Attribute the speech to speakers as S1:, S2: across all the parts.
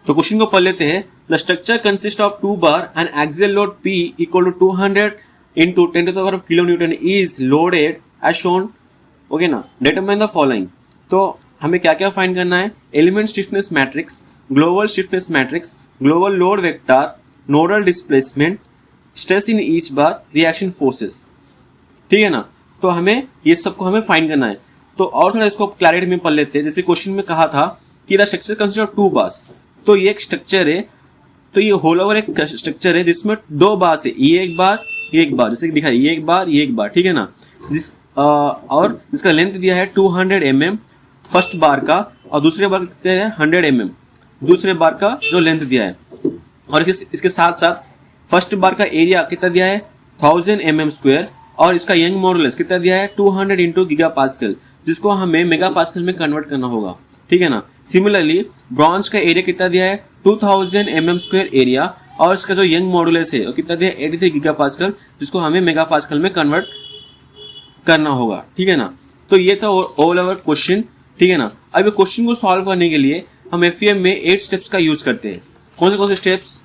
S1: तो क्वेश्चन को पढ़ लेते हैं। The structure consist of 2 bar and axial load P equal to 200 into 10 to the power of kilonewton is loaded as shown। Okay ना, determine the following. तो हमें क्या क्या फाइंड करना है? Element stiffness matrix, global stiffness matrix, global load vector, nodal displacement, stress in each bar, reaction forces. ठीक है ना, तो हमें ये सबको हमें फाइंड करना है। तो और थोड़ा इसको क्लैरिटी में पढ़ लेते हैं। जैसे क्वेश्चन में कहा था कि the structure consist of 2 bars, तो ये एक स्ट्रक्चर है, तो ये होल ओवर एक स्ट्रक्चर है जिसमें 2 बार्स है, ये एक बार ये एक बार, जैसे दिखा ये एक बार ये एक बार। ठीक है ना, और जिसका लेंथ दिया है 200 mm फर्स्ट बार का, और दूसरे बार कितने है 100 mm दूसरे बार का जो लेंथ दिया है। और इसके साथ साथ फर्स्ट बार का एरिया कितना दिया है 1000 mm², और इसका यंग मॉडुलस कितना दिया है 200 इंटू गीगापास्कल, जिसको हमें मेगापास्कल में कन्वर्ट करना होगा। ठीक है ना, सिमिलरली ब्रॉन्ज का एरिया कितना दिया है 2000 mm² एरिया, और इसका जो यंग मॉडुलस है वो कितना दिया है 83 गीगापास्कल, जिसको हमें मेगापास्कल में कन्वर्ट करना होगा। ठीक है ना, तो ये था ऑल ओवर क्वेश्चन। ठीक है ना, अब क्वेश्चन को सॉल्व करने के लिए हम एफईएम में 8 स्टेप्स का यूज करते हैं। कौन से स्टेप्स?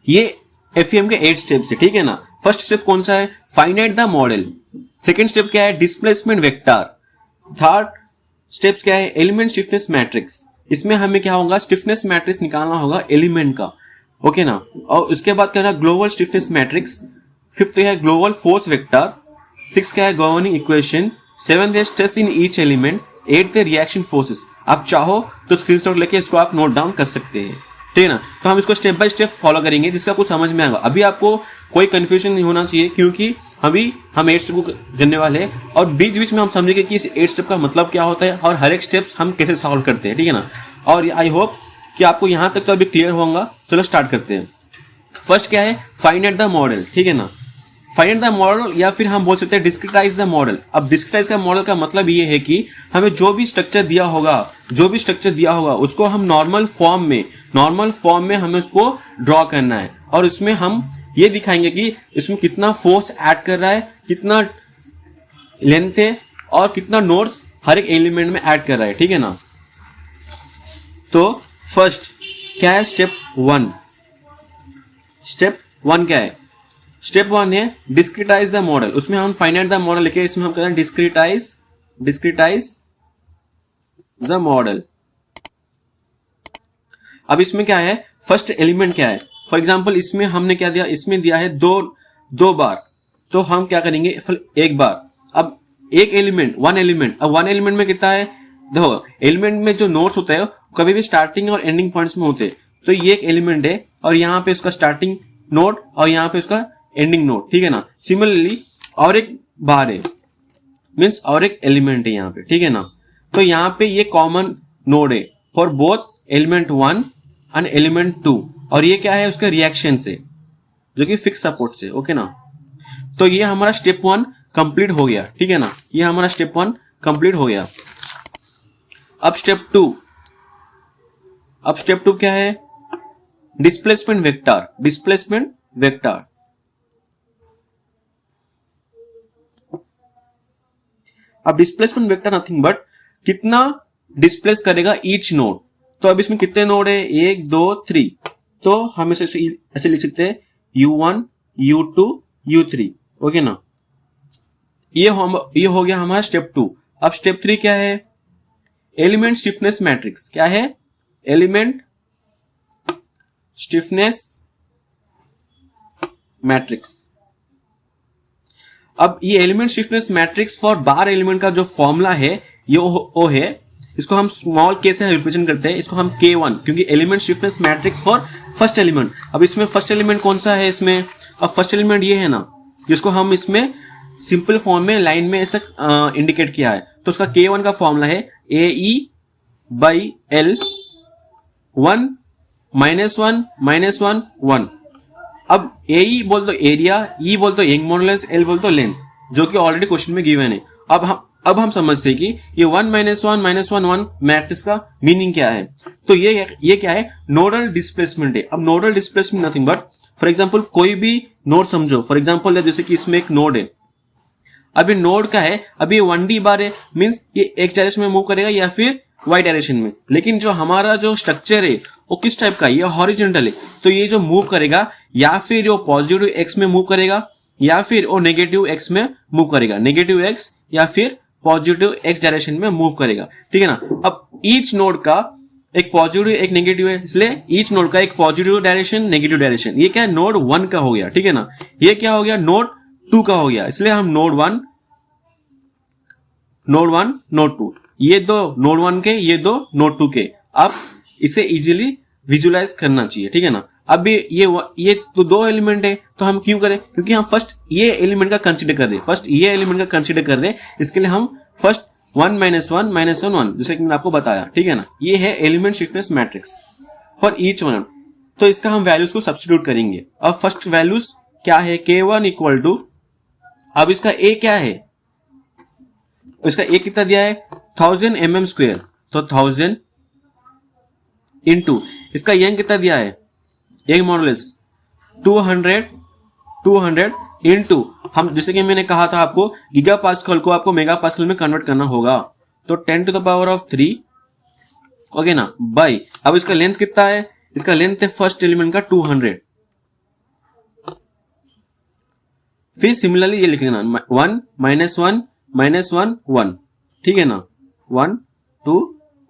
S1: ये एफईएम के 8 स्टेप्स है। ठीक है ना, फर्स्ट स्टेप कौन सा है? Find out the model. Second step क्या है? Displacement vector. थर्ड स्टेप्स क्या है? Element stiffness matrix. इसमें हमें क्या होगा? स्टिफनेस मैट्रिक्स निकालना होगा एलिमेंट का। ओके ना, और उसके बाद क्या है? Global stiffness matrix. फिफ्थ है ग्लोबल फोर्स वेक्टर। सिक्स क्या है? Governing equation. सेवेंथ है stress in each element. Eighth है रिएक्शन फोर्सेस। आप चाहो तो स्क्रीनशॉट लेके इसको आप नोट डाउन कर सकते हैं। ठीक है ना, तो हम इसको स्टेप बाय स्टेप फॉलो करेंगे जिससे आपको समझ में आएगा। अभी आपको कोई कंफ्यूजन नहीं होना चाहिए, क्योंकि अभी हम 8 स्टेप को करने वाले हैं, और बीच बीच में हम समझेंगे कि इस 8 स्टेप का मतलब क्या होता है और हर एक स्टेप्स हम कैसे सॉल्व करते हैं। ठीक है ना, और आई होप कि आपको यहाँ तक तो अभी क्लियर होगा। चलो स्टार्ट करते हैं। फर्स्ट क्या है? Find out the model. ठीक है ना, फाइंड द मॉडल, या फिर हम बोल सकते हैं डिस्क्रिटाइज द मॉडल। अब डिस्क्रिटाइज का मॉडल का मतलब ये है कि हमें जो भी स्ट्रक्चर दिया होगा उसको हम नॉर्मल फॉर्म में हमें उसको ड्रॉ करना है, और इसमें हम ये दिखाएंगे कि इसमें कितना फोर्स ऐड कर रहा है, कितना लेंथ है, और कितना नोड्स हर एक एलिमेंट में ऐड कर रहा है। ठीक है ना, तो फर्स्ट क्या है? स्टेप 1 क्या है? स्टेप 1 है डिस्क्रिटाइज द मॉडल। उसमें हम फाइंड आउट द मॉडल लिखे, इसमें हम कहते हैं डिस्क्रिटाइज द मॉडल। अब इसमें क्या है? फर्स्ट एलिमेंट क्या है? फॉर एग्जांपल इसमें हमने क्या दिया? इसमें दिया है दो बार, तो हम क्या करेंगे? एक बार। अब एक एलिमेंट, वन एलिमेंट में कितना है? देखो, एलिमेंट में जो नोड्स होता है कभी भी स्टार्टिंग और एंडिंग पॉइंट्स में होते हैं। तो ये एक एलिमेंट है, और यहाँ पे उसका स्टार्टिंग नोड और यहाँ पे उसका एंडिंग नोड। ठीक है ना, सिमिलरली और एक बार है, मीन्स और एक एलिमेंट है यहाँ पे। ठीक है ना, तो यहाँ पे ये कॉमन नोड है for both element 1 and element 2, और ये क्या है? उसका रिएक्शन से, जो कि फिक्स सपोर्ट से। ओके ना, तो ये हमारा स्टेप 1 कंप्लीट हो गया। ठीक है ना, ये हमारा स्टेप 1 कंप्लीट हो गया। अब स्टेप 2 क्या है? Displacement vector. अब डिस्प्लेसमेंट वेक्टर नथिंग बट कितना डिस्प्लेस करेगा ईच नोड। तो अब इसमें कितने नोड है? 1 2 3, तो हम इसे ऐसे लिख सकते हैं U1 U2 U3। ओके ना, ये हो गया हमारा स्टेप 2। अब स्टेप 3 क्या है? Element stiffness matrix. क्या है? Element stiffness matrix. अब ये element stiffness matrix for bar element का जो फॉर्मूला है ये ओ है, इसको हम स्मॉल के से रिप्रेजेंट करते हैं, इसको हम K1, क्योंकि element stiffness matrix for first element. अब इसमें फर्स्ट एलिमेंट कौन सा है? इसमें अब फर्स्ट एलिमेंट ये है ना, जिसको हम इसमें सिंपल फॉर्म में लाइन में इस तक इंडिकेट किया है। तो उसका K1 का फॉर्मूला है AE/L 1 -1 1। अब AE बोल दो एरिया, E बोल दो यंग मॉडुलस, L बोल दो लेंथ, जो कि ऑलरेडी क्वेश्चन में गिवन है। अब हम समझते हैं कि ये 1 -1 1 मैट्रिक्स का मीनिंग क्या है। तो ये क्या है? नोडल डिस्प्लेसमेंट है। अब nodal displacement nothing but, for example कोई भी नोड समझो, फॉर एग्जांपल जैसे कि इसमें एक नोड है, अभी नोड का है, अभी 1D बार है, मीन्स ये एक डायरेक्शन में मूव करेगा या फिर वाई डायरेक्शन में। लेकिन जो हमारा जो स्ट्रक्चर है वो किस टाइप का है, ये हॉरिजॉन्टल है, तो ये जो मूव करेगा या फिर वो पॉजिटिव एक्स में मूव करेगा या फिर वो नेगेटिव एक्स में मूव करेगा, नेगेटिव एक्स या फिर पॉजिटिव एक्स डायरेक्शन में मूव करेगा, ठीक है ना। अब ईच नोड का एक पॉजिटिव एक नेगेटिव है, इसलिए ईच नोड का एक पॉजिटिव डायरेक्शन नेगेटिव डायरेक्शन। ये क्या है, नोड 1 का हो गया, ठीक है ना। ये क्या हो गया, नोड 2 का हो गया, इसलिए हम नोड 1 नोड 2, ये दो नोड 1 के, ये दो नोड 2 के। आप इसे इजीली विजुलाइज करना चाहिए, ठीक है ना। अब ये तो दो एलिमेंट है, तो हम क्यों करें, क्योंकि हम फर्स्ट ये एलिमेंट का कंसीडर कर रहे हैं, फर्स्ट ये एलिमेंट का कंसीडर कर रहे हैं, इसके लिए हम फर्स्ट 1 - 1 - 1 1 जैसे कि मैंने आपको बताया, ठीक है ना। ये है element swiftness matrix for each one. तो इसका हम वैल्यूज को सब्स्टिट्यूट करेंगे। अब फर्स्ट वैल्यूज क्या है, K1 इक्वल टू, अब इसका A क्या है, इसका A कितना दिया है 1000 mm², तो 1000 इंटू इसका यंग कितना दिया है, यंग मॉडुलस 200 इंटू, हम जैसे कि मैंने कहा था आपको गीगा पास्कल को आपको मेगा पास्कल में कन्वर्ट करना होगा, तो 10⁻³ ओके ना, बाई, अब इसका लेंथ कितना है, इसका लेंथ है फर्स्ट एलिमेंट का 200। फिर सिमिलरली ये लिख लेना 1 - 1 - 1 1, ठीक है ना, 1 2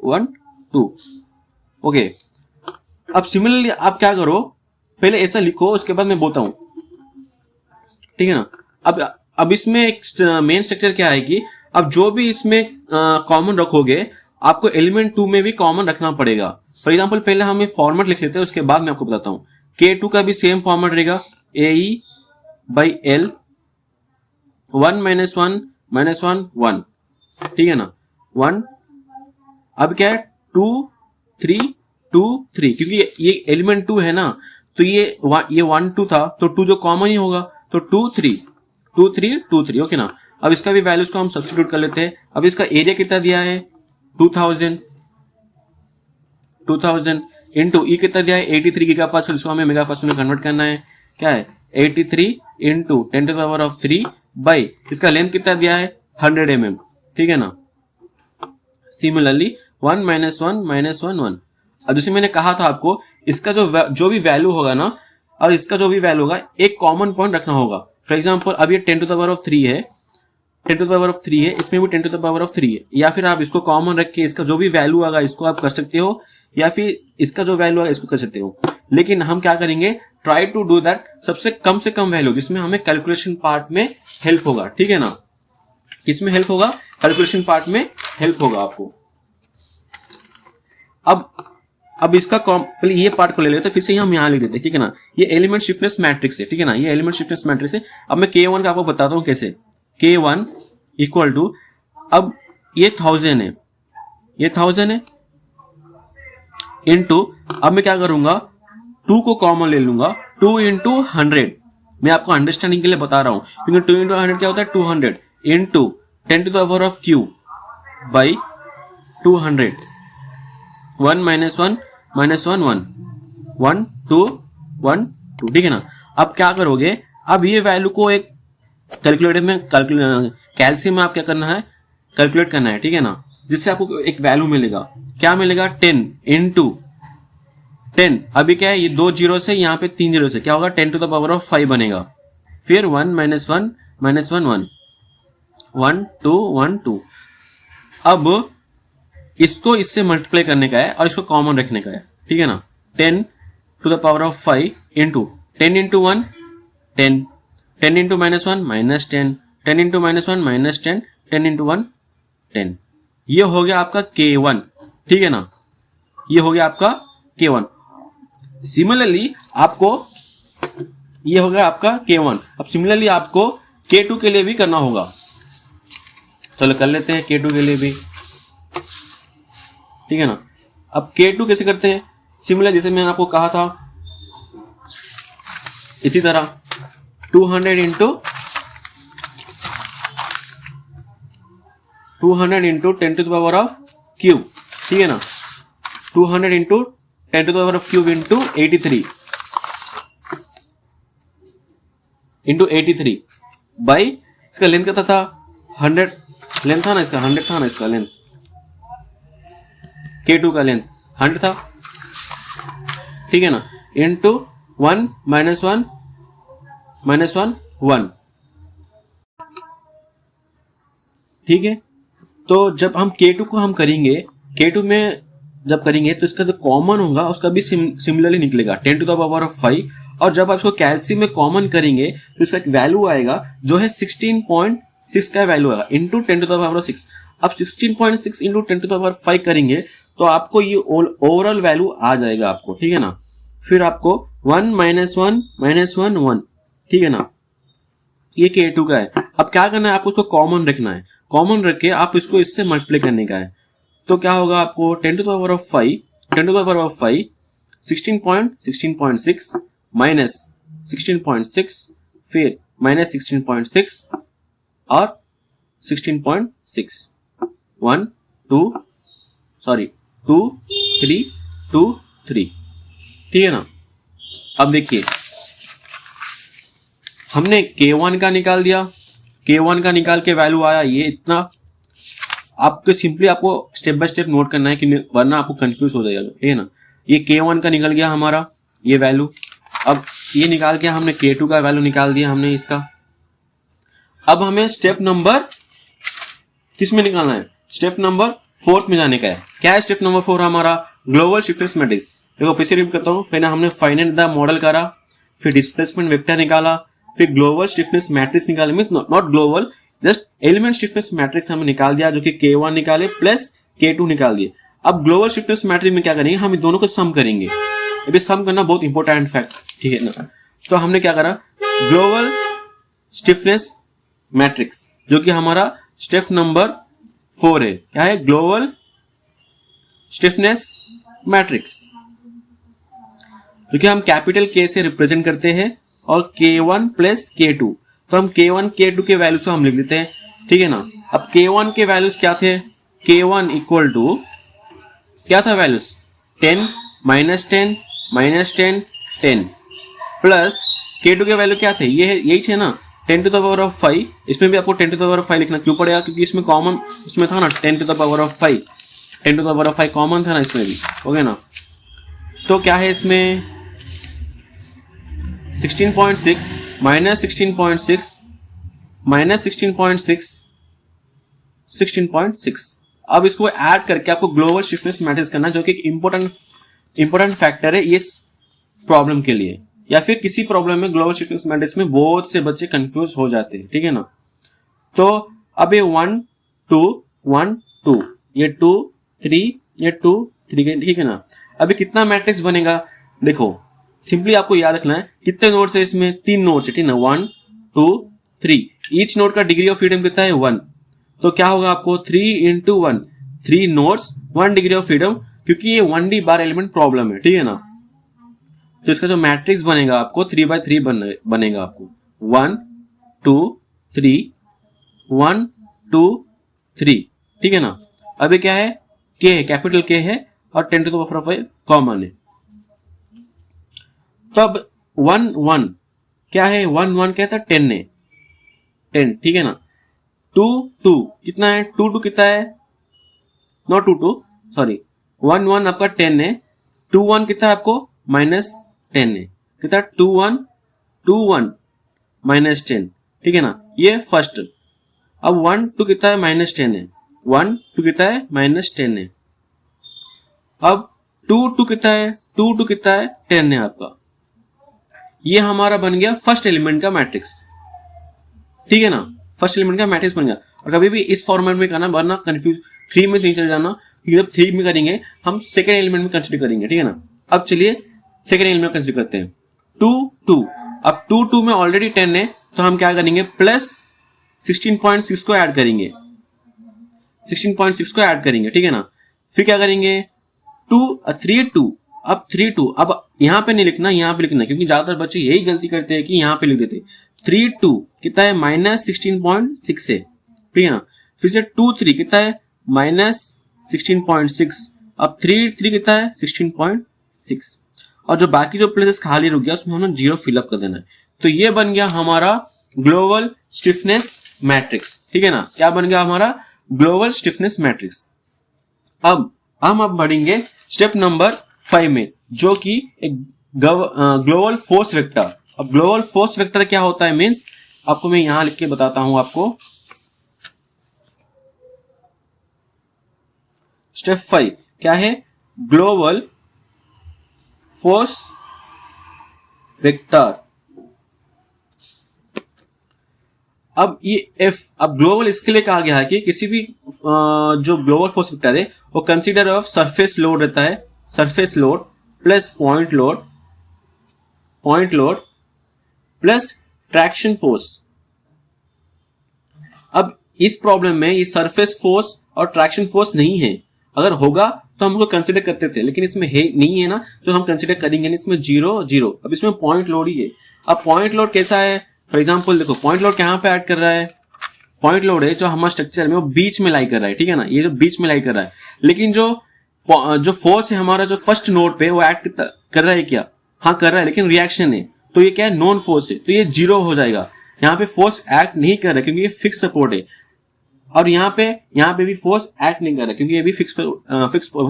S1: 1 2 ओके। अब सिमिलरली आप क्या करो, पहले ऐसा लिखो, उसके बाद मैं बोलता हूं, ठीक है ना। अब इसमें एक मेन स्ट्रक्चर क्या है कि अब जो भी इसमें कॉमन रखोगे आपको एलिमेंट 2 में भी कॉमन रखना पड़ेगा। फॉर एग्जांपल पहले हम एक फॉर्मेट लिख लेते हैं, उसके बाद मैं आपको बताता हूं। K2 का भी सेम फॉर्मेट रहेगा, AE/L 1 - 1 - 1 1, ठीक है ना, 1। अब क्या है 2 3 2 3, क्योंकि ये एलिमेंट 2 है ना, तो ये 1 2 था, तो 2 जो कॉमन ही होगा, तो 2 3 2 3 2 3 ओके ना। अब इसका भी वैल्यूज को हम सब्स्टिट्यूट कर लेते हैं। अब इसका एरिया कितना दिया है 2000 इंटू ई कितना दिया है 83 गीगापास्कल, इसको हमें मेगापास्कल में कन्वर्ट करना है, क्या है 83 इंटू 10⁻³ बाई इसका लेंथ कितना दिया है 100 mm, ठीक है ना। सिमिलरली 1 - 1 - 1 1। अब जैसे मैंने कहा था आपको, इसका जो भी वैल्यू होगा ना, और इसका जो भी वैल्यू होगा एक कॉमन पॉइंट रखना होगा। फॉर एग्जांपल अब ये 10⁻³ है, 10⁻³ है, इसमें भी 10⁻³ है, या फिर आप इसको कॉमन रख के इसका जो भी वैल्यू आएगा इसको आप कर सकते हो, या फिर इसका जो वैल्यू आएगा इसको कर सकते हो। लेकिन हम क्या करेंगे, ट्राई टू डू दैट सबसे कम से कम वैल्यू जिसमें हमें कैलकुलेशन पार्ट में हेल्प होगा, ठीक है ना। किसमें हेल्प होगा, कैलकुलेशन पार्ट में हेल्प होगा आपको। अब इसका पहले ये पार्ट को ले लेते हैं, फिर से हम यहाँ लिख देते हैं, ठीक है ना। ये एलिमेंट स्विफ्टनेस मैट्रिक्स है, ठीक है ना, ये एलिमेंट स्विफ्टनेस मैट्रिक्स है। अब मैं K1 का आपको बताता हूँ कैसे। K1 इक्वल टू, अब ये 1000 है, ये 1000 है इंटू, अब मैं क्या करूंगा 2 को कॉमन ले लूंगा, 2 × 100, मैं आपको अंडरस्टैंडिंग के लिए बता रहा हूं, क्योंकि 2 × 100 क्या होता है 200 इंटू 10⁻³ बाई 200, 1 - 1 - 1 1 1 2 1 2, ठीक है ना। अब क्या करोगे, अब ये वैल्यू को एक कैलकुलेटर में कैल्शियम में आप क्या करना है, कैलकुलेट करना है, ठीक है ना, जिससे आपको एक वैल्यू मिलेगा। क्या मिलेगा 10 इंटू 10, अभी क्या है ये 2 जीरो से यहाँ पे 3 जीरो से क्या होगा 10⁻5 बनेगा। फिर 1 - 1 - 1 1 1 2 1 2। अब इसको इससे मल्टीप्लाई करने का है और इसको कॉमन रखने का है, ठीक है ना। 10⁻5 इंटू 10 × 1 10, 10 × -1 -10, 10 × -1 -10, 10 × 1 10। ये हो गया आपका K1, ठीक है ना, ये हो गया आपका K1। सिमिलरली आपको ये हो गया आपका K1। अब सिमिलरली आपको K2 के लिए भी करना होगा। चलो कर लेते हैं K2 के लिए भी, ठीक है ना। अब K2 कैसे करते हैं, सिमिलर जैसे मैंने आपको कहा था, इसी तरह 200 इंटू 10⁻³, ठीक है ना, 200 इंटू 10⁻³ इंटू 83 बाई इसका लेंथ कितना था 100 लेंथ था ना, इसका 100 था ना, इसका लेंथ K2 का लेंथ 100 था, ठीक है ना, इनटू 1 माइनस 1 माइनस 1 1, ठीक है। तो जब हम K2 को हम करेंगे, K2 में जब करेंगे तो इसका जो कॉमन होगा उसका भी सिमिलरली निकलेगा 10 टू द पावर ऑफ 5, और जब आप इसको कैल्शियम में कॉमन करेंगे तो इसका एक वैल्यू आएगा जो है 16.6 का वैल्यू आएगा into 10 to the power of 6। अब 16.6 इंटू 10 टू द पावर 5 करेंगे तो आपको ये ओवरऑल वैल्यू आ जाएगा आपको, ठीक है ना। फिर आपको 1 माइनस 1 माइनस 1 1, ठीक है ना, ये K2 का है। अब क्या करना है, आपको इसको कॉमन रखना है, कॉमन रख के आप इसको इससे मल्टीप्लाई करने का है। तो क्या होगा आपको 10 to the power of 5 10 to the power of 5 16.6 minus 16.6 फिर माइनस 16.6 और 16.6 1 2 2 3 2 3, ठीक है ना। अब देखिए हमने K1 का निकाल दिया, K1 का निकाल के वैल्यू आया ये इतना। आपको सिंपली आपको स्टेप बाय स्टेप नोट करना है कि वरना आपको कंफ्यूज हो जाएगा, ठीक है ना। ये K1 का निकल गया हमारा ये वैल्यू। अब ये निकाल के हमने K2 का वैल्यू निकाल दिया हमने इसका। अब हमें स्टेप नंबर किस में निकालना है, स्टेप नंबर 4 में जाने का है। क्या है स्टेप नंबर 4 हमारा, ग्लोबल स्टिफनेस मैट्रिक्स। देखो फिर से रिपीट करता हूँ, फिर हमने फाइंड द मॉडल करा, फिर डिस्प्लेसमेंट वेक्टर निकाला, फिर ग्लोबल स्टिफनेस मैट्रिक्स निकाले, means not global, just element stiffness matrix हमने निकाल दिया जो कि K1 निकाले प्लस K2 निकाल दिए। अब ग्लोबल स्टिफनेस मैट्रिक्स में क्या करेंगे, हम इन दोनों को सम करेंगे। अभी सम करना बहुत इंपॉर्टेंट फैक्ट, ठीक है ना। तो हमने क्या करा, ग्लोबल स्टिफनेस मैट्रिक्स जो कि हमारा स्टेप नंबर 4 है। क्या है, ग्लोबल स्टिफनेस मैट्रिक्स जो कि हम कैपिटल K से रिप्रेजेंट करते हैं और K1 प्लस K2। तो हम K1 K2 के वैल्यूज को हम लिख देते हैं, ठीक है ना। अब K1 के वैल्यूज क्या थे, K1 इक्वल टू क्या था values 10 minus 10 minus 10 10 plus K2 के वैल्यू क्या थे, ये है यही थे ना 10 टू द पावर ऑफ 5। इसमें भी आपको 10 टू द पावर ऑफ 5 लिखना क्यों पड़ेगा, क्योंकि इसमें कॉमन उसमें था ना 10 to the power of 5, 10 to the power of 5 common था ना इसमें भी, ओके ना। तो क्या है इसमें 16.6 माइनस 16.6 माइनस 16.6 16.6। अब इसको ऐड करके आपको ग्लोबल स्टिफनेस मैट्रिक्स करना, जो कि एक इंपॉर्टेंट फैक्टर है इस प्रॉब्लम के लिए, या फिर किसी प्रॉब्लम में ग्लोबल स्टिफनेस मैट्रिक्स में बहुत से बच्चे कंफ्यूज हो जाते हैं, ठीक है ना। तो अब ये 1 2 1 2 ये 2 3 ये 2 3, ठीक है ना। अभी कितना मैट्रिक्स बनेगा, देखो सिंपली आपको याद रखना है कितने नोड्स है इसमें, 3 नोड्स है, ठीक है ना, 1 2 3। ईच नोड का डिग्री ऑफ फ्रीडम कितना है 1। तो क्या होगा आपको 3 into 1, 3 nodes 1 degree of freedom, क्योंकि ये 1D बार एलिमेंट प्रॉब्लम है, ठीक है ना। तो इसका जो मैट्रिक्स बनेगा आपको 3/3 बनेगा आपको 1 2 3 1 2 3, ठीक है ना। अभी क्या है, K है, कैपिटल K है और 10 to the power of 5 common है। तो अब 1 1 क्या है, 1 1 क्या था 10 है 10, ठीक है ना। 2 2 कितना है, 2 2 कितना है, नॉट 2 2 सॉरी 1 1 आपका 10 है, 2 1 कितना है आपको माइनस 10 है, कितना 2 1 माइनस 10, ठीक है ना, ये फर्स्ट। अब 1 2 कितना है माइनस 10 है, 1 2 कितना है माइनस 10 है। अब 2 2 कितना है, 2 2 कितना है 10 है आपका। ये हमारा बन गया फर्स्ट एलिमेंट का मैट्रिक्स, ठीक है ना, फर्स्ट एलिमेंट का मैट्रिक्स बन गया। और कभी भी इस फॉर्मेट में करना, वरना कंफ्यूज 3 में नहीं चल जाना, क्योंकि जब 3 में करेंगे हम सेकेंड एलिमेंट में कंसिडर करेंगे, ठीक है ना। अब चलिए सेकेंड एलिमेंट कंसिडर करते हैं 2 2। अब 2 2 में ऑलरेडी 10 है, तो हम क्या करेंगे प्लस 16.6 को ऐड करेंगे, 16.6 को ऐड करेंगे, ठीक है ना। फिर क्या करेंगे 2 3 2, अब 3 2, अब यहां पे नहीं लिखना, यहां पे लिखना, क्योंकि ज्यादातर बच्चे यही गलती करते हैं कि यहां पे लिख देते। 3 2 कितना है माइनस 16.6 है, ठीक है ना। फिर से 2 3 कितना है माइनस 16.6, अब 3 3 कितना है 16.6, और जो बाकी जो प्लेसेस खाली रुक गया उसमें हमने 0 फिलअप कर देना है। तो ये बन गया हमारा ग्लोबल स्टिफनेस मैट्रिक्स, ठीक है ना, क्या बन गया हमारा ग्लोबल स्टिफनेस मैट्रिक्स। अब हम बढ़ेंगे स्टेप नंबर 5 में, जो कि एक ग्लोबल फोर्स वेक्टर। अब ग्लोबल फोर्स वेक्टर क्या होता है, मींस आपको मैं यहां लिख के बताता हूं आपको। स्टेप 5 क्या है, ग्लोबल फोर्स वेक्टर। अब ये एफ, अब ग्लोबल इसके लिए कहा गया है कि किसी भी जो ग्लोबल फोर्स वेक्टर है वो कंसीडर ऑफ सरफेस लोड रहता है, surface load plus point load plus traction force. अब इस प्रॉब्लम में ये सरफेस फोर्स और ट्रैक्शन फोर्स नहीं है, अगर होगा तो हम उसको कंसीडर करते थे, लेकिन इसमें है नहीं है ना, तो हम कंसीडर करेंगे नहीं, इसमें 0 अब इसमें पॉइंट लोड ही है। अब पॉइंट लोड कैसा है, फॉर एग्जांपल देखो पॉइंट लोड कहां पे ऐड कर रहा है, पॉइंट लोड है जो हमारे स्ट्रक्चर में वो बीच में लाई कर रहा है, ठीक है ना, ये जो बीच में लाई कर रहा है, लेकिन जो फोर्स है हमारा जो फर्स्ट नोड पे वो ऐड कर रहा है क्या, हाँ कर रहा है, लेकिन रिएक्शन है, तो ये क्या है, नॉन फोर्स है, तो ये 0 हो जाएगा। यहाँ पे फोर्स एक्ट नहीं कर रहा है क्योंकि ये फिक्स सपोर्ट है, और यहाँ पे भी फोर्स एक्ट नहीं कर रहा है क्योंकि ये भी फिक्स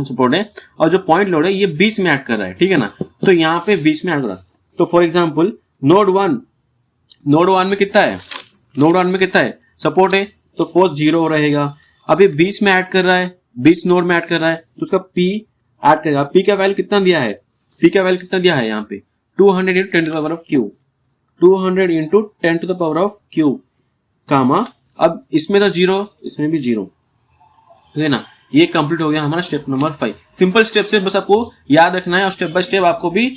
S1: सपोर्ट है, और जो पॉइंट लोड है ये बीच में एक्ट कर रहा है, ठीक है ना, तो यहाँ पे बीच में एक्ट कर रहा है। तो फॉर एग्जाम्पल नोड वन में कितना है, नोड वन में कितना है, सपोर्ट है, तो फोर्स 0 रहेगा। अब ये बीच में ऐड कर रहा है, बीच नोड में ऐड कर रहा है, तो उसका P ऐड करेगा। P का वैल्यू कितना दिया है, P का वैल्यू कितना दिया है यहाँ पे 200 into 10 to the power of Q, 200 into 10 to the power of Q कामा, अब इसमें तो 0, इसमें भी 0, ठीक है ना। ये कंप्लीट हो गया हमारा स्टेप नंबर 5। सिंपल स्टेप से बस आपको याद रखना है और स्टेप बाय स्टेप आपको भी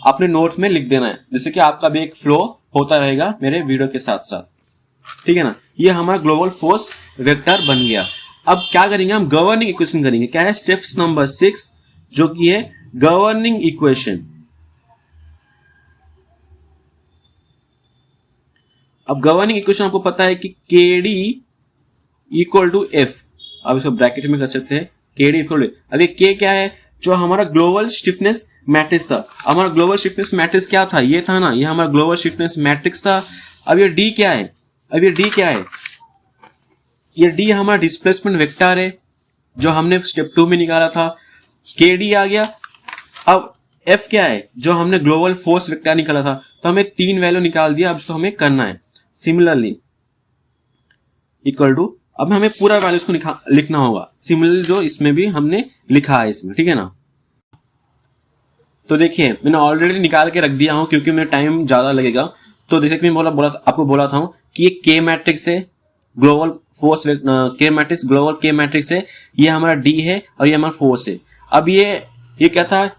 S1: अपने नोट्स में लिख देना है, जिससे कि आपका भी एक फ्लो होता रहेगा मेरे वीडियो के साथ साथ, ठीक है ना। ये हमारा ग्लोबल फोर्स वेक्टर बन गया। अब क्या करेंगे हम, गवर्निंग इक्वेशन करेंगे। क्या है, स्टेप नंबर 6 जो कि है गवर्निंग इक्वेशन। अब गवर्निंग इक्वेशन आपको पता है कि KD इक्वल टू F, अब इसको ब्रैकेट में कर सकते हैं, KD इक्वल टू, अब ये K क्या है, जो हमारा ग्लोबल स्टिफनेस मैट्रिक्स था। हमारा ग्लोबल स्टिफनेस मैट्रिक्स क्या था, ये था ना, ये हमारा ग्लोबल स्टिफनेस मैट्रिक्स था। अब ये D क्या है, अब ये D क्या है, ये D हमारा डिस्प्लेसमेंट वेक्टर है जो हमने स्टेप 2 में निकाला था, KD आ गया। अब F क्या है, जो हमने ग्लोबल फोर्स वेक्टर निकाला था, तो हमें 3 वैल्यू निकाल दिया। अब इसको हमें करना है सिमिलरली इक्वल टू, अब हमें पूरा वैल्यू इसको लिखना होगा सिमिलरली जो इसमें भी हमने लिखा है इसमें, ठीक है ना। तो देखिए मैंने ऑलरेडी निकाल के रख दिया हूं क्योंकि मेरा टाइम ज्यादा लगेगा। तो जैसे कि मैं आपको बोला था कि ये K मैट्रिक्स है, global force K matrix, global K matrix है, ये हमारा D है और ये हमारा फोर्स है। अब ये क्या था,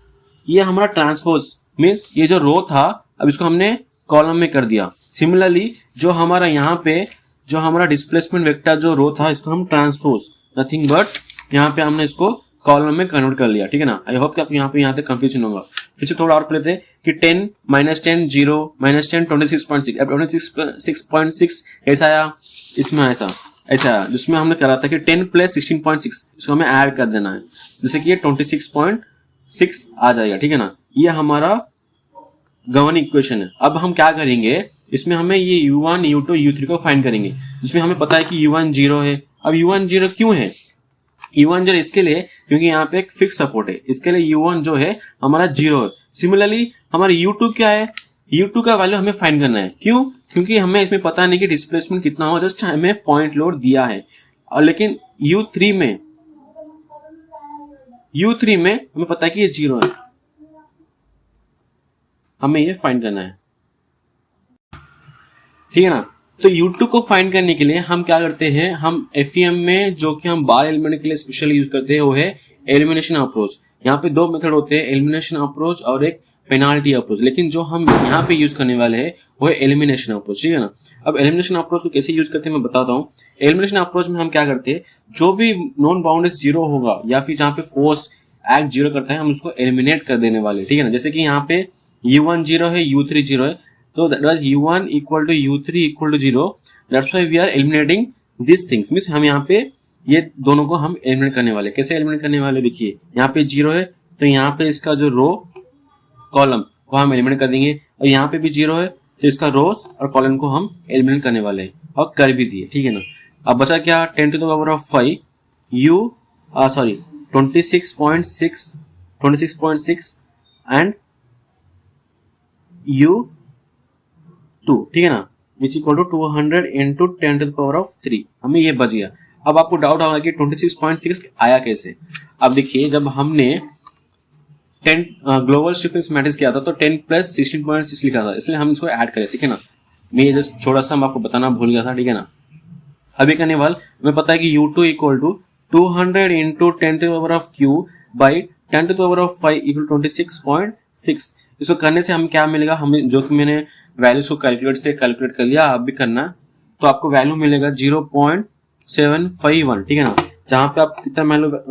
S1: ये हमारा ट्रांसपोज मीन्स ये जो रो था, अब इसको हमने कॉलम में कर दिया। सिमिलरली जो हमारा यहाँ पे जो हमारा डिस्प्लेसमेंट वेक्टर जो रो था, इसको हम ट्रांसपोज नथिंग बट यहाँ पे हमने इसको कॉलम में कन्वर्ट कर लिया, ठीक है ना। आई होप कि आपको यहाँ तक कंफ्यूजन होगा। फिर से थोड़ा और पढ़ते हैं कि 10 -10 0 -10 26.6। अब 26.6 कैसा आया, इसमें ऐसा आया, जिसमें हमने करा था कि 10 + 16.6 इसको हमें ऐड कर देना है, जैसे कि ये 26.6 आ जाएगा, ठीक है ना। ये हमारा गवर्निंग इक्वेशन है। अब हम क्या करेंगे, इसमें हमें ये U1 U2 U3 को फाइंड करेंगे, जिसमें हमें पता है कि U1 0 है। अब U1 0 क्यों है, U1 0 इसके लिए क्योंकि यहाँ पे एक फिक्स सपोर्ट है, इसके लिए U1 जो है हमारा 0 है। सिमिलरली हमारा U2 क्या है, U2 का वैल्यू हमें फाइंड करना है। क्यों, क्योंकि हमें इसमें पता नहीं कि डिस्प्लेसमेंट कितना हो, जस्ट हमें पॉइंट लोड दिया है। और लेकिन U3 में हमें पता है कि ये 0 है, हमें ये फाइंड करना है, ठीक है ना। तो U2 को फाइंड करने के लिए हम क्या करते हैं, हम FEM में जो कि हम बार एलिमेंट के लिए स्पेशल यूज करते हैं वो है एलिमिनेशन अप्रोच। यहाँ पे 2 मेथड होते हैं, एलिमिनेशन अप्रोच और एक पेनाल्टी अप्रोच, लेकिन जो हम यहाँ पे यूज करने वाले हैं वो है एलिमिनेशन अप्रोच, ठीक है ना। अब एलिमिनेशन अप्रोच को कैसे यूज करते हैं मैं बताता हूँ। एलिमिनेशन अप्रोच में हम क्या करते हैं, जो भी नॉन बाउंडेड 0 होगा या फिर जहाँ पे फोर्स एक्ट 0 करता है, हम उसको एलिमिनेट कर देने वाले, ठीक है ना। जैसे कि यहाँ पे U1 0 है, U3 0 है, so that was U1 equal to U3 equal to 0. That's why we are eliminating these things. Means हम यहाँ पे ये दोनों को हम एलिमिनेट करने वाले। कैसे एलिमिनेट करने वाले, देखिए यहाँ पे 0 है तो यहाँ पे इसका जो रो कॉलम को हम एलिमिनेट कर देंगे, और यहाँ पे भी 0 है तो इसका रोज और कॉलम को हम एलिमिनेट करने वाले हैं। और कर भी दिए, ठीक है ना। अब बचा क्या, 10 to the power of 5 u 26.6 and u2, ठीक है ना, which equal to 200 into 10 to the power of 3। हमें ये बच गया। अब आपको डाउट होगा कि 26.6 आया कैसे। अब देखिए जब हमने 10 ग्लोबल स्टिफनेस मैट्रिक्स किया था तो 10 प्लस 16.6 लिखा था, इसलिए हम इसको ऐड करें, ठीक है ना। मैं जस्ट थोड़ा सा मैं आपको बताना भूल गया था, ठीक है ना। अभी करने वाल हमें पता है कि u2 equal to 200 into 10 to the power of q by 10 to the power of 5 equal 26.6। इसको करने से हमें क्या मिलेगा, हमें जो कि मैंने वैल्यूज को कैलकुलेट कर लिया, आप भी करना, तो आपको वैल्यू मिलेगा 0.751, ठीक है ना। जहां पे आप कितना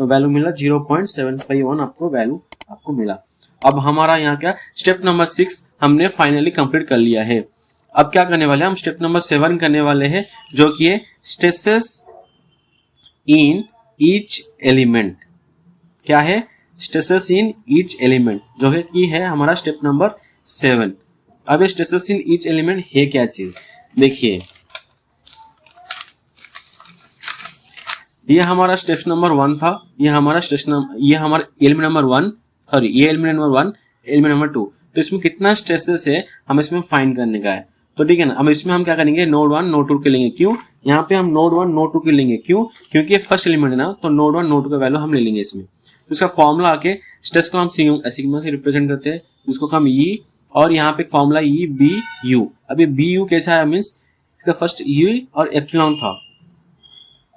S1: वैल्यू मिला 0.751 आपको वैल्यू आपको मिला। अब हमारा यहाँ क्या स्टेप नंबर 6 हमने फाइनली कंप्लीट कर लिया है। अब क्या करने वाले हैं, हम स्टेप नंबर 7 करने वाले हैं, जो कि है स्ट्रेसेस इन ईच एलिमेंट। क्या है, स्ट्रेसेस इन ईच एलिमेंट, जो है कि है हमारा स्टेप नंबर 7। अब ये स्ट्रेसेस इन ईच एलिमेंट है क्या चीज, देखिए ये हमारा स्टेप नंबर 1 था, ये हमारा एलिमेंट नंबर 1, सॉरी ये एलिमेंट नंबर 1, एलिमेंट नंबर 2। तो इसमें कितना स्ट्रेसेस है हमें इसमें फाइंड करने का है, तो ठीक है ना। अब इसमें हम क्या करेंगे, नोड 1 नोड 2 के लेंगे, क्यों, यहाँ पे हम नोड 1 नोड 2 के लेंगे, क्यों, क्योंकि फर्स्ट एलिमेंट है ना, तो नोड 1 नोड 2 का वैल्यू हम ले लेंगे इसमें। तो इसका फॉर्मूला आके स्ट्रेस को हम सिग्मा से रिप्रेजेंट करते हैं, जिसको हम ई, और यहाँ पे फॉर्मूला ई बी यू। अब ये बी यू कैसा है, मीन्स इसका फर्स्ट यू और एप्सिलॉन था,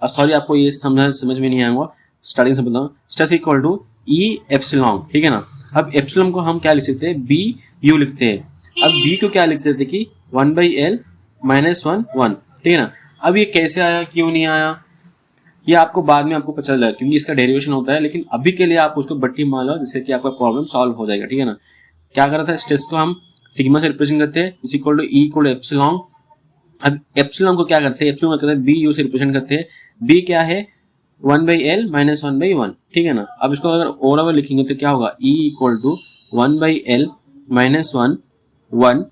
S1: सॉरी आपको ये समझ में नहीं आएगा, स्टार्टिंग से बताऊं, stress equal to E epsilon, ठीक है ना। अब एप्सिलॉन को हम क्या लिख सकते हैं, बी यू लिखते हैं। अब बी को क्या लिख सकते हैं कि 1/L -1 1, ठीक है ना। अब ये कैसे आया, क्यों नहीं आया, ये आपको बाद में आपको पता चल जाएगा, क्योंकि इसका डेरिवेशन होता है, लेकिन अभी के लिए आप उसको बट्टी मान लो, जिससे कि आपका प्रॉब्लम सॉल्व हो जाएगा, ठीक है ना। क्या कर रहा था, स्ट्रेस को हम सिग्मा से रिप्रेजेंट करते हैं, is equal to E equal to epsilon. अब एप्सिलॉन को क्या करते हैं, एप्सिलॉन को बी यू से रिप्रेजेंट करते हैं, बी क्या है 1/L -1/1, ठीक है ना। अब इसको अगर ओवरऑल लिखेंगे तो क्या होगा, E equal to 1/L -1 1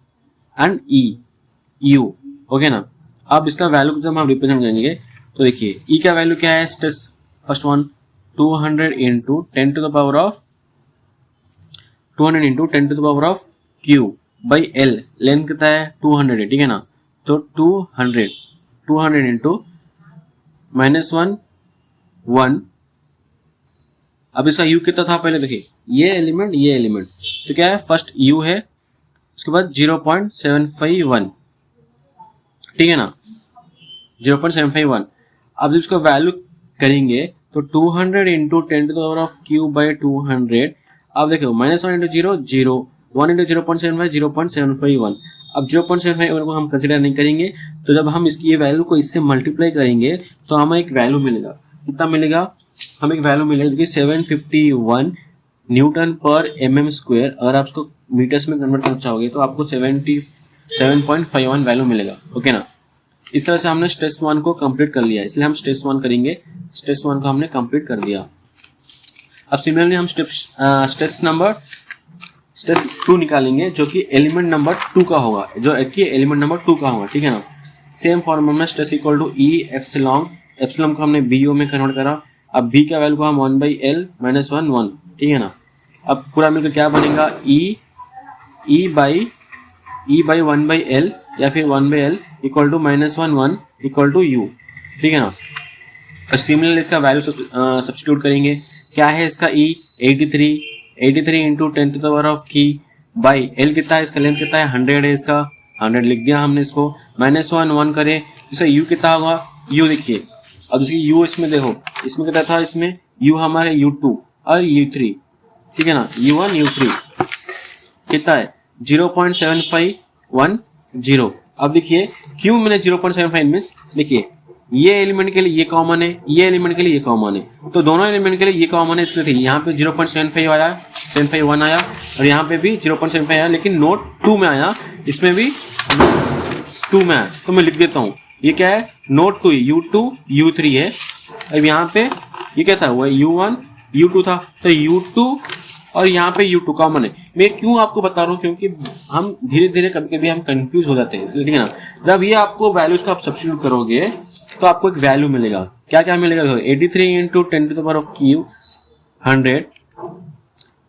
S1: and E U, okay ना। अब इसका वैल्यू जब हम रिप्रेजेंट करेंगे तो देखिए ई का वैल्यू क्या है, stress first one 200 into 10 to the power of Q by L, length कितना है 200 है, ठीक है ना। तो 200 इंटू -1 1। अब इसका u कितना था पहले देखिए, ये एलिमेंट, तो क्या है, फर्स्ट u है, उसके बाद 0.751, ठीक है ना, 0.751। अब जब इसको वैल्यू करेंगे तो 200 into 10 to the power of Q by 200। अब देखो -1 इंटू 0 0, 1 इंटू 0.75 0.751। अब 0.75 को हम कंसिडर नहीं करेंगे, तो जब हम इसकी ये वैल्यू को इससे मल्टीप्लाई करेंगे तो हमें एक वैल्यू मिलेगा, कितना मिलेगा, हमें एक वैल्यू मिलेगा जो कि 751 न्यूटन पर mm स्क्वायर। अगर आप इसको मीटर्स में कन्वर्ट करना चाहोगे तो आपको 77.51 वैल्यू मिलेगा, ओके ना। इस तरह से हमने स्ट्रेस 1 को कंप्लीट कर लिया, इसलिए हम स्ट्रेस 1 करेंगे, स्ट्रेस 1 को हमने कंप्लीट कर दिया। अब सिमिलरली हम स्ट्रेस 2 निकालेंगे, जो कि एलिमेंट नंबर 2 का होगा, ठीक है ना। सेम फॉर्मूला में stress equal to E epsilon को हमने बी यू में कन्वर्ट करा। अब बी का वैल्यू को हम 1/L -1 1, ठीक है ना। अब पूरा मिलकर क्या बनेगा, ई बाई 1/L या फिर 1/L equal to -1 1 equal to U, ठीक है ना। सिमिलरली इसका वैल्यू सब्स्टिट्यूट करेंगे, क्या है इसका ई 83 into 10 to the power of की बाई एल कितना है, इसका लेंथ कितना है 100 है, इसका 100 लिख दिया हमने इसको, -1 1 करे, इसका यू कितना होगा, यू देखिए। अब इसकी यू इसमें देखो, इसमें कितना था, इसमें यू हमारे u2 और u3, ठीक है ना, u1 u3 कितना है 0.7510। अब देखिए क्यों मैंने 0.75 मीन्स, देखिए ये एलिमेंट के लिए ये कॉमन है, ये एलिमेंट के लिए ये कॉमन है, तो दोनों एलिमेंट के लिए ये कॉमन है, इसलिए थी यहाँ पे 0.75 आया, 751 आया, और यहाँ पे भी 0.75 आया, लेकिन नोट 2 में आया, इसमें भी 2 में आया। तो मैं लिख देता हूँ, ये क्या है, नोट 2 u2 u3 है। अब यहाँ पे ये क्या था, वो u1 u2 था, तो u2 और यहाँ पे U2 कॉमन है। मैं क्यों आपको बता रहा हूँ, क्योंकि हम धीरे धीरे कभी कभी हम कंफ्यूज हो जाते हैं इसलिए, ठीक है ना। जब ये आपको वैल्यूज को आप सब्स्टिट्यूट करोगे तो आपको एक वैल्यू मिलेगा। क्या क्या मिलेगा? 83 into 10 to the power of Q 100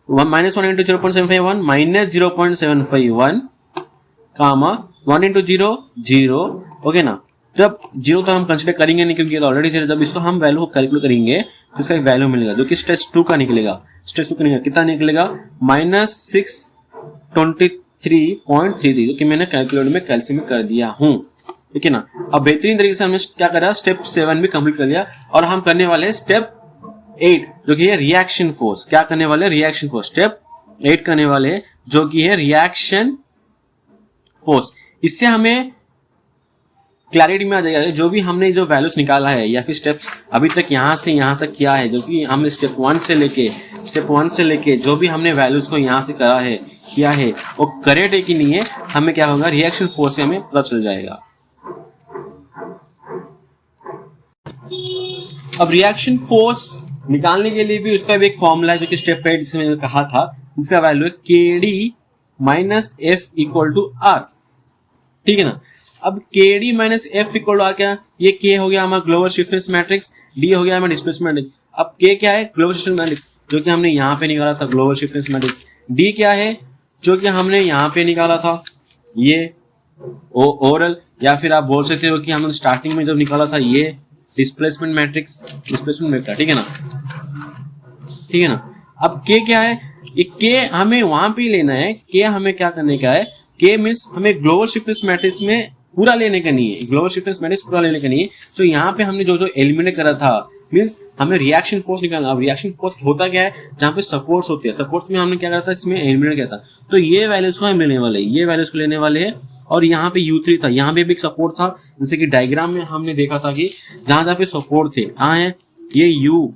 S1: minus 1 into 0.751 minus 0.751 comma 1 into 0 0। Okay ना। जब जीरो तो हम कंसिडर करेंगे नहीं क्योंकि ये तो ऑलरेडी जीरो। जब इसको हम वैल्यू को कैलकुलेट करेंगे तो इसका एक वैल्यू मिलेगा जो कि स्टेज 2 का निकलेगा। स्टेज 2 का निकलेगा कितना निकलेगा? माइनस 623.33 जो कि मैंने कैलकुलेटर में कैल्सियम में कर दिया हूँ, ठीक है ना। अब बेहतरीन तरीके से हमने क्या करा, स्टेप 7 भी कंप्लीट कर लिया और हम करने वाले हैं स्टेप 8 जो कि है रिएक्शन फोर्स। क्या करने वाले? Reaction force. स्टेप 8 करने वाले जो कि है रिएक्शन फोर्स। इससे हमें क्लैरिटी में आ जाएगा जो भी हमने जो वैल्यूज निकाला है या फिर स्टेप्स अभी तक यहाँ से यहाँ तक किया है, जो कि हमने स्टेप 1 से लेके जो भी हमने वैल्यूज को यहाँ से करा है किया है वो करेक्ट है कि नहीं है, हमें क्या होगा रिएक्शन फोर्स से हमें पता चल जाएगा। अब रिएक्शन फोर्स निकालने के लिए भी उसका भी एक फॉर्मूला है जो कि स्टेप 8 जिसमें मैंने कहा था, जिसका वैल्यू है KD minus F equal to R, ठीक है ना। अब KD minus F equal to R क्या? ये K हो गया हमारा ग्लोबल स्टिफनेस मैट्रिक्स, D हो गया हमारा डिस्प्लेसमेंट मैट्रिक्स। अब K क्या है? ग्लोबल स्टिफनेस मैट्रिक्स जो कि हमने यहाँ पे निकाला था, ग्लोबल स्टिफनेस मैट्रिक्स। D क्या है? जो कि हमने यहाँ पे निकाला था, ये ओरल, या फिर आप बोल सकते हो कि हमने स्टार्टिंग में जब निकाला था ये डिस्प्लेसमेंट मैट्रिक्स, डिस्प्लेसमेंट वेक्टर, ठीक है ना, ठीक है ना। अब K क्या है? ये K हमें वहां पे लेना है। K हमें क्या करने का है? K मीन्स हमें ग्लोबल स्टिफनेस मैट्रिक्स में पूरा लेने का नहीं है, ग्लोबल स्टिफनेस मैट्रिक्स पूरा लेने का नहीं है। तो यहाँ पे हमने जो जो एलिमिनेट करा था मीन्स हमें रिएक्शन फोर्स निकालना। अब रिएक्शन फोर्स होता क्या है? जहाँ पे सपोर्ट्स होते हैं, सपोर्ट्स में हमने क्या करा था, इसमें एलिमिनेट किया था। तो ये वैल्यूज को हम लेने वाले हैं, ये वैल्यूज को लेने वाले हैं। और यहाँ पे U3 था, यहाँ पे भी एक सपोर्ट था, जैसे कि डायग्राम में हमने देखा था कि जहां जहाँ पे सपोर्ट थे कहाँ है, ये U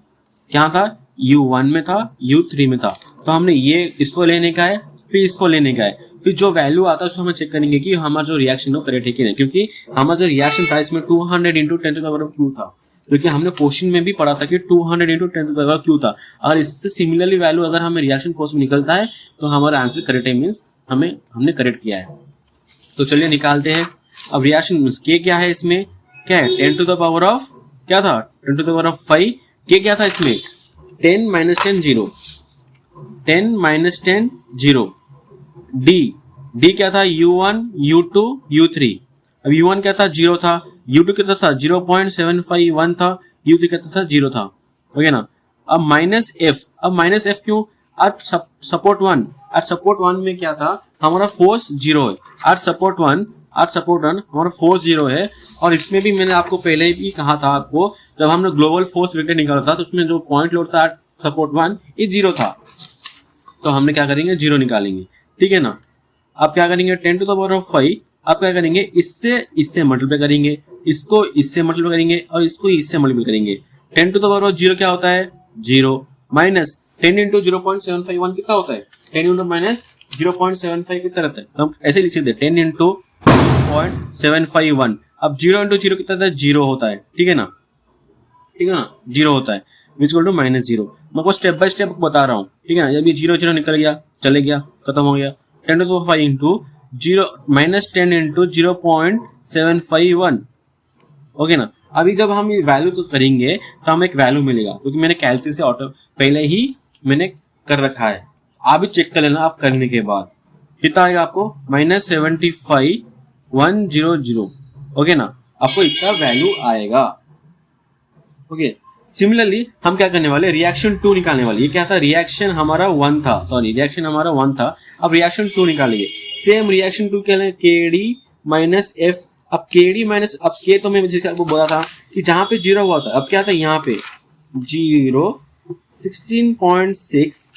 S1: क्या था, U1 में था, U3 में था। तो हमने ये इसको लेने का है, फिर इसको लेने का है, फिर जो वैल्यू आता है उसको हम चेक करेंगे कि हमारा जो रिएक्शन है करेक्ट है कि नहीं। क्योंकि हमारा जो रिएक्शन था इसमें 200 into 10 to the power of Q था, क्योंकि हमने क्वेश्चन में भी पढ़ा था कि 200 into 10 to the power of Q था। और इससे सिमिलरली वैल्यू अगर हमें रिएक्शन फोर्स में निकलता है तो हमारा आंसर करेक्ट है, मीन्स हमने करेक्ट किया है। तो चलिए निकालते हैं। अब रिएक्शन के क्या है इसमें, क्या है 10 टू द पावर ऑफ क्या था, 10 टू द पावर ऑफ 5। के क्या था इसमें 10 माइनस 10 0, 10 माइनस 10 0। डी क्या था U1 U2 U3। अब U1 क्या था 0 था, U2 कितना था 0.751 था, U3 कितना था 0 था, ओके ना। अब माइनस F, अब माइनस F क्यों? एट सपोर्ट 1, एट सपोर्ट 1 में क्या था, हमारा फोर्स 0 है। एट सपोर्ट 1 हमारा फोर्स 0 है। और इसमें भी मैंने आपको पहले भी कहा था, आपको जब हमने ग्लोबल फोर्स वेक्टर निकाला था तो उसमें जो पॉइंट लोड था एट सपोर्ट 1 ये 0 था। तो हमने क्या करेंगे 0 निकालेंगे, ठीक है ना। अब क्या करेंगे 10 टू द पावर ऑफ 5, अब क्या करेंगे इससे मल्टीप्लाई करेंगे, इसको इससे मल्टीप्लाई करेंगे और इसको इससे मल्टीप्लाई करेंगे। 10 टू द पावर ऑफ 0 क्या होता है 0, माइनस 10 इंटू 0.751 कितना होता है, 10 इंटू माइनस 0.75 कितना रहता है। हम ऐसे लिख सकते 10 इंटू 0.751। अब 0 इंटू 0 कितना था 0 होता है, ठीक है ना, 0 होता है, इक्वल टू माइनस 0। मैं आपको स्टेप बाय स्टेप बता रहा हूँ, ठीक है ना। जब ये 0 0 निकल गया, चले गया, खत्म हो गया। 10 to the 5 into 0 minus 10 into 0.751, okay ना। अभी जब हम ये वैल्यू तो करेंगे तो हमें एक वैल्यू मिलेगा, क्योंकि मैंने कैलसी से ऑटो पहले ही मैंने कर रखा है। आप भी चेक कर लेना, आप करने के बाद कितना आएगा आपको -75,100, ओके ना। आपको इतना वैल्यू आएगा, ओके। सिमिलरली हम क्या करने वाले, रिएक्शन 2 निकालने वाले। ये क्या था, रिएक्शन हमारा 1 था, रिएक्शन हमारा 1 था। अब रिएक्शन 2 निकालेंगे। सेम रिएक्शन 2 क्या है, KD माइनस F। अब KD माइनस, अब K तो मैं जैसे आपको बोला था कि जहां पे 0 हुआ था, अब क्या था यहाँ पे 0 16.6,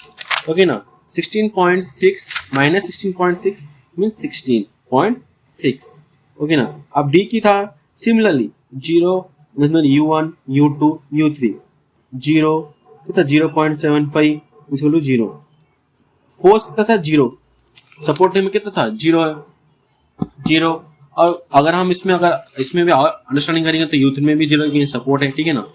S1: ओके ना। 16.6 माइनस 16.6 मीन 16.6, ओके ना। अब D की था सिमिलरली 0 U1 U2 U3 0 कितना 0.75 इक्वल टू 0। फोर्स कितना था 0, सपोर्ट में कितना था 0। और अगर हम इसमें भी अंडरस्टैंडिंग करेंगे तो U3 में भी 0 की सपोर्ट है, ठीक है ना,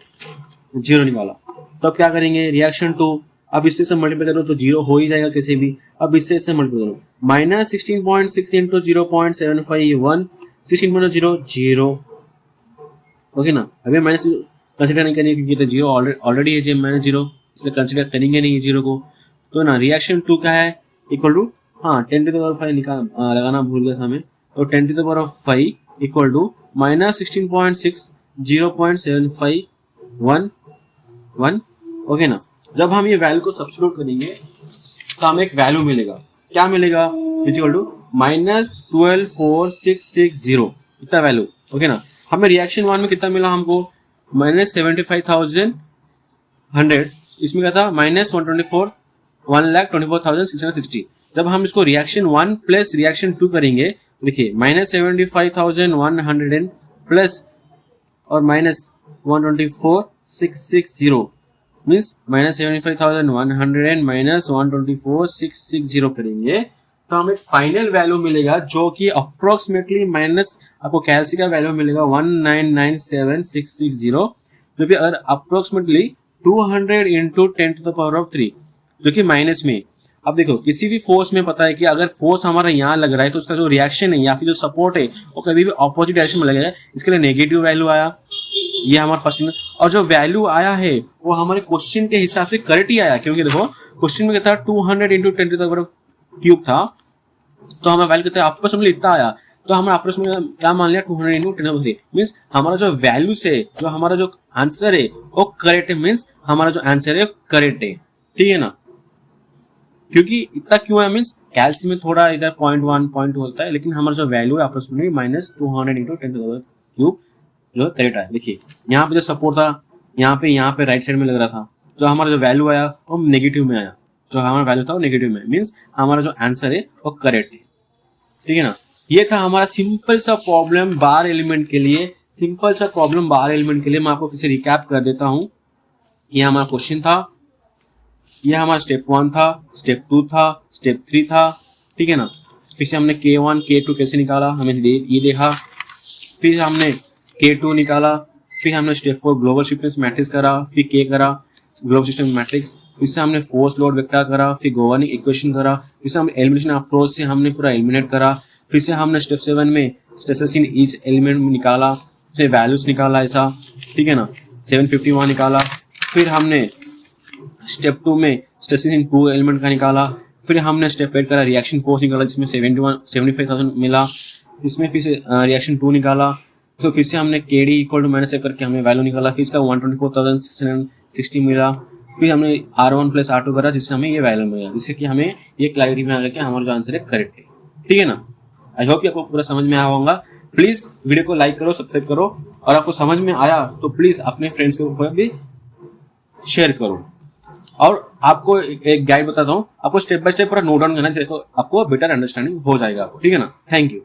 S1: 0 निकाला। तो अब क्या करेंगे रिएक्शन 2। अब इससे से मल्टीप्लाई करो तो 0 हो ही जाएगा कैसे भी। अब इससे मल्टीप्लाई करो, माइनस 16.6 इंटू 0.751, 16.0 0, ओके ना। अभी माइनस कंसिडर नहीं करेंगे क्योंकि तो 0 ऑलरेडी है माइनस 0, इसलिए कंसिडर करेंगे नहीं 0 को। तो ना रिएक्शन 2 क्या है, इक्वल टू, हाँ 10 टू द पावर 5 निकाल लगाना भूल गया था हमें, तो 10 to the power 5 equal to minus 16.6 0.751, okay ना। जब हम ये वैल्यू को सब्स्टिट्यूट करेंगे तो हमें एक वैल्यू मिलेगा, क्या मिलेगा, इक्वल टू माइनस 124660, इतना वैल्यू, ओके ना। हमें रिएक्शन 1 में कितना मिला हमको, माइनस 75,100, इसमें क्या था माइनस 1,24,660। जब हम इसको रिएक्शन 1 प्लस रिएक्शन 2 करेंगे, देखिए माइनस 75,100 प्लस और माइनस 124,660 मीन्स माइनस 75,100 माइनस 124,660 करेंगे तो हमें फाइनल वैल्यू मिलेगा जो कि अप्रोक्सीमेटली माइनस, आपको कैल्सी का वैल्यू मिलेगा 1997660, जो कि अगर approximately 200 into 10 to the power of 3, जो कि माइनस में। अब देखो किसी भी फोर्स में पता है कि अगर फोर्स हमारा यहाँ लग रहा है तो उसका जो रिएक्शन है या फिर जो सपोर्ट है वो कभी भी ऑपोजिट डायरेक्शन में लगेगा, इसके लिए नेगेटिव वैल्यू आया, ये हमारा फर्स्ट में। और जो वैल्यू आया है वो हमारे क्वेश्चन के हिसाब से करेक्ट ही आया, क्योंकि देखो क्वेश्चन में क्या था 200 into 10 to the power cube था, तो हमारा वैल्यू कितना आपस में इतना आया, तो हमें आपस में क्या मान लिया 200 इंटू 10 टू 3 मीन्स हमारा जो वैल्यू से जो हमारा जो आंसर है वो करेक्ट है, मीन्स हमारा जो आंसर है करेक्ट है, ठीक है ना। क्योंकि इतना क्यों है, मीन्स कैल्सी में थोड़ा इधर 0.1 0.2 होता है, लेकिन हमारा जो वैल्यू है आपस में minus 200 into 10 to the power cube जो करेक्ट है। देखिए यहाँ पे जो सपोर्ट था यहाँ पे राइट साइड में लग रहा था, जो हमारा जो वैल्यू आया वो नेगेटिव में आया, जो हमारा वैल्यू था वो नेगेटिव में, मीन्स हमारा जो आंसर है वो करेक्ट है, ठीक है ना। ये था हमारा सिंपल सा प्रॉब्लम बार एलिमेंट के लिए, सिंपल सा प्रॉब्लम बार एलिमेंट के लिए। मैं आपको फिर से रिकैप कर देता हूँ। ये हमारा क्वेश्चन था, ये हमारा स्टेप 1 था, स्टेप 2 था, स्टेप 3 था, ठीक है ना। फिर से हमने K1 K2 कैसे निकाला हमें ये देखा, फिर हमने K2 निकाला, फिर हमने स्टेप 4 ग्लोबल स्टिफनेस मैट्रिक्स करा, फिर K करा ग्लोबल स्टिफनेस मैट्रिक्स, फिर से हमने फोर्स लोड वेक्टर करा, फिर गोवर्निंग इक्वेशन करा, फिर से हमने एलिमिनेशन अप्रोच से हमने पूरा एलिमिनेट करा, फिर से हमने स्टेप 7 में स्ट्रेसेस इन ईच एलिमेंट में निकाला, फिर वैल्यूज निकाला ऐसा, ठीक है ना, 751 निकाला। फिर हमने स्टेप 2 में स्ट्रेसेस इन 2 एलिमेंट का निकाला, फिर हमने स्टेप 8 करा रिएक्शन फोर्स निकाला जिसमें 75,000 मिला, इसमें फिर से रिएक्शन 2 निकाला, तो फिर से हमने KD इक्वल टू माइनस करके हमें वैल्यू निकाला, फिर इसका 124,660 मिला, फिर हमने R1 प्लस R2 करा जिससे हमें ये वैल्यू मिला, जिससे कि हमें ये क्लैरिटी में आ गया कि हमारा जो आंसर है करेक्ट है, ठीक है ना। आई होप कि आपको पूरा समझ में आया होगा। प्लीज वीडियो को लाइक करो, सब्सक्राइब करो, और आपको समझ में आया तो प्लीज अपने फ्रेंड्स के ऊपर भी शेयर करो। और आपको एक गाइड बताता हूँ, आपको स्टेप बाय स्टेप पूरा नोट डाउन करना चाहिए, तो आपको बेटर अंडरस्टैंडिंग हो जाएगा, ठीक है ना। Thank you.